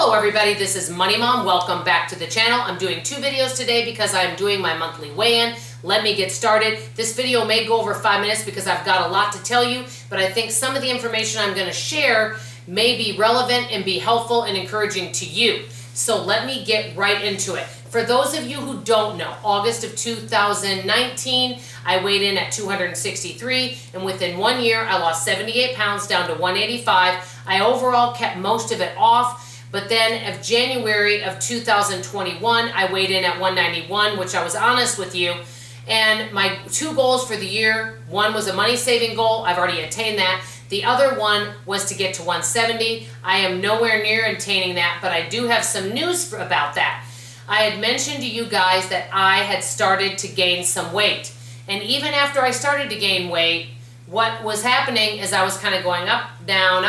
Hello everybody, this is Money Mom. Welcome back to the channel. I'm doing two videos today because I'm doing my monthly weigh-in. Let me get started. This video may go over 5 minutes because I've got a lot to tell you, but I think some of the information I'm going to share may be relevant and be helpful and encouraging to you. So let me get right into it. For those of you who don't know, August of 2019, I weighed in at 263, and within 1 year, I lost 78 pounds down to 185. I overall kept most of it off. But then of January of 2021, I weighed in at 191, which I was honest with you. And my two goals for the year, one was a money saving goal. I've already attained that. The other one was to get to 170. I am nowhere near attaining that, but I do have some news about that. I had mentioned to you guys that I had started to gain some weight. And even after I started to gain weight, what was happening is I was kind of going up, down,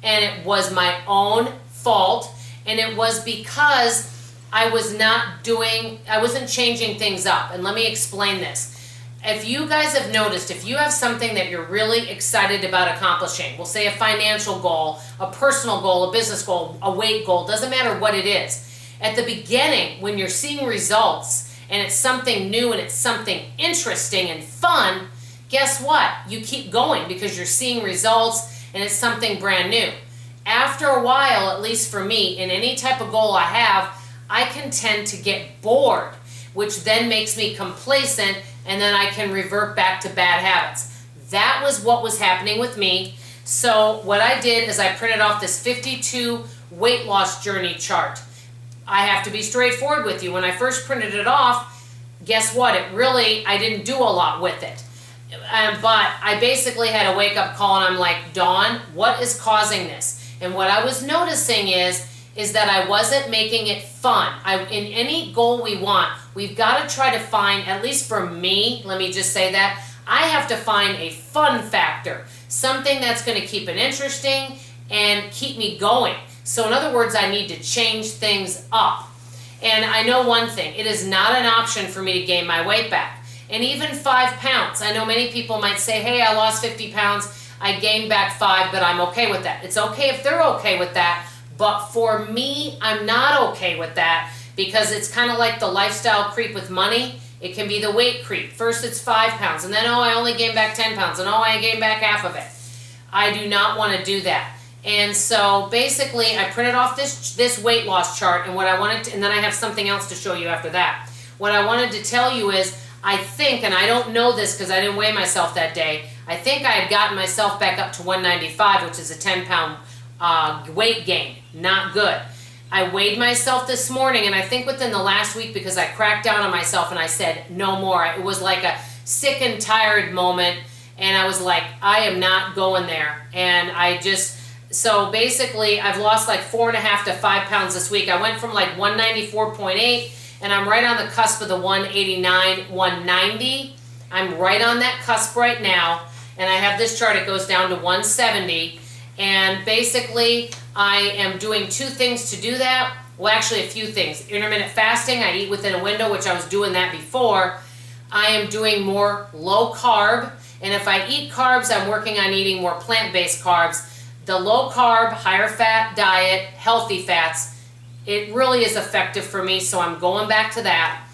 and it was my own fault, and it was because I wasn't changing things up. And let me explain this. If you guys have noticed, if you have something that you're really excited about accomplishing, we'll say a financial goal, a personal goal, a business goal, a weight goal, doesn't matter what it is. At the beginning, when you're seeing results and it's something new and it's something interesting and fun, guess what? You keep going because you're seeing results and it's something brand new. After a while, at least for me, in any type of goal I have, I can tend to get bored, which then makes me complacent, and then I can revert back to bad habits. That was what was happening with me. So what I did is I printed off this 52 weight loss journey chart. I have to be straightforward with you. When I first printed it off, guess what? I didn't do a lot with it. But I basically had a wake-up call, and I'm like, Dawn, what is causing this? And what I was noticing is that I wasn't making it fun. In any goal we want, we've got to try to find, at least for me, let me just say that, I have to find a fun factor, something that's going to keep it interesting and keep me going. So in other words, I need to change things up. And I know one thing, it is not an option for me to gain my weight back. And even 5 pounds, I know many people might say, hey, I lost 50 pounds, I gained back 5, but I'm okay with that. It's okay if they're okay with that, but for me, I'm not okay with that because it's kind of like the lifestyle creep with money. It can be the weight creep. First it's 5 pounds, and then, oh, I only gained back 10 pounds, and oh, I gained back half of it. I do not want to do that. And so basically, I printed off this weight loss chart, and what I wanted to, and then I have something else to show you after that. What I wanted to tell you is, I think, and I don't know this because I didn't weigh myself that day, I think I had gotten myself back up to 195, which is a 10-pound weight gain. Not good. I weighed myself this morning, and I think within the last week, because I cracked down on myself and I said, no more. It was like a sick and tired moment, and I was like, I am not going there. And so basically, I've lost like 4.5 to 5 pounds this week. I went from like 194.8, and I'm right on the cusp of the 189, 190. I'm right on that cusp right now, and I have this chart. It goes down to 170, and basically I am doing two things to do that. Well, actually a few things. Intermittent fasting, I eat within a window, which I was doing that before. I am doing more low carb, and if I eat carbs, I'm working on eating more plant-based carbs. The low carb, higher fat diet, healthy fats, it really is effective for me, so I'm going back to that.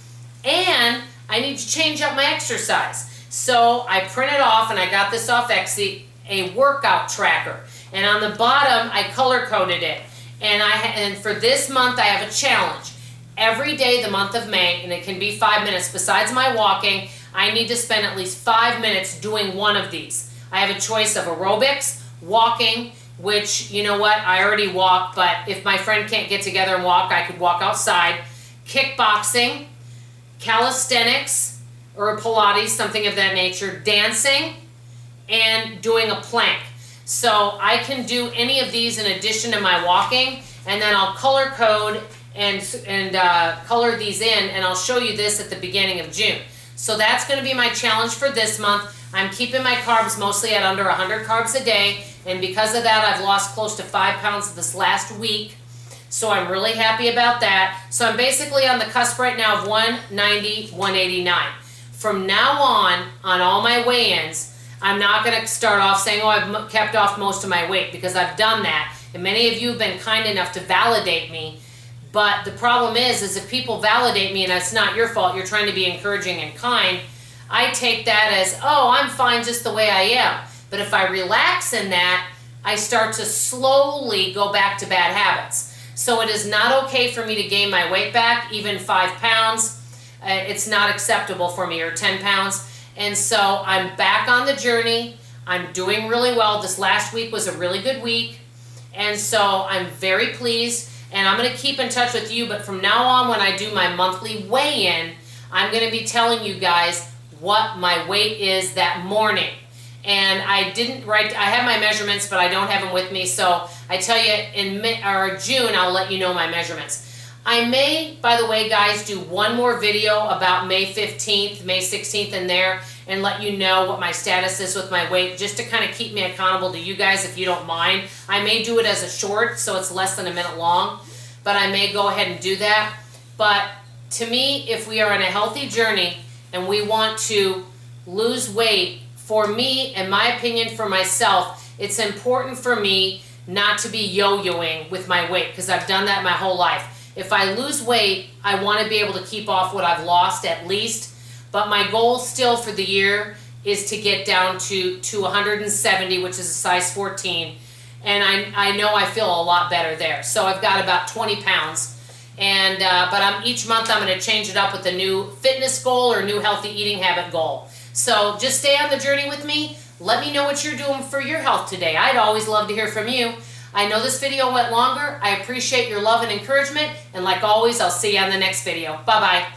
And I need to change up my exercise. So I printed off, and I got this off Etsy, a workout tracker. And on the bottom, I color-coded it. And for this month, I have a challenge. Every day the month of May, and it can be 5 minutes, besides my walking, I need to spend at least 5 minutes doing one of these. I have a choice of aerobics, walking, which, you know what, I already walk, but if my friend can't get together and walk, I could walk outside. Kickboxing, calisthenics, or Pilates, something of that nature, dancing, and doing a plank. So I can do any of these in addition to my walking, and then I'll color code and color these in, and I'll show you this at the beginning of June. So that's going to be my challenge for this month. I'm keeping my carbs mostly at under 100 carbs a day, and because of that, I've lost close to 5 pounds this last week. So I'm really happy about that. So I'm basically on the cusp right now of 190, 189. From now on all my weigh-ins, I'm not going to start off saying, oh, I've kept off most of my weight, because I've done that. And many of you have been kind enough to validate me. But the problem is if people validate me and it's not your fault, you're trying to be encouraging and kind, I take that as, oh, I'm fine just the way I am. But if I relax in that, I start to slowly go back to bad habits. So it is not okay for me to gain my weight back, even 5 pounds. It's not acceptable for me, or 10 pounds. And so I'm back on the journey. I'm doing really well. This last week was a really good week. And so I'm very pleased. And I'm going to keep in touch with you. But from now on, when I do my monthly weigh-in, I'm going to be telling you guys what my weight is that morning. And I didn't write, I have my measurements, but I don't have them with me. So I tell you in June, I'll let you know my measurements. I may, by the way, guys, do one more video about May 15th, May 16th in there and let you know what my status is with my weight, just to kind of keep me accountable to you guys if you don't mind. I may do it as a short, so it's less than a minute long, but I may go ahead and do that. But to me, if we are on a healthy journey and we want to lose weight, for me, in my opinion, for myself, it's important for me not to be yo-yoing with my weight, because I've done that my whole life. If I lose weight, I want to be able to keep off what I've lost at least. But my goal still for the year is to get down to 170, which is a size 14. And I know I feel a lot better there. So I've got about 20 pounds. And but each month I'm going to change it up with a new fitness goal or new healthy eating habit goal. So just stay on the journey with me. Let me know what you're doing for your health today. I'd always love to hear from you. I know this video went longer. I appreciate your love and encouragement. And like always, I'll see you on the next video. Bye-bye.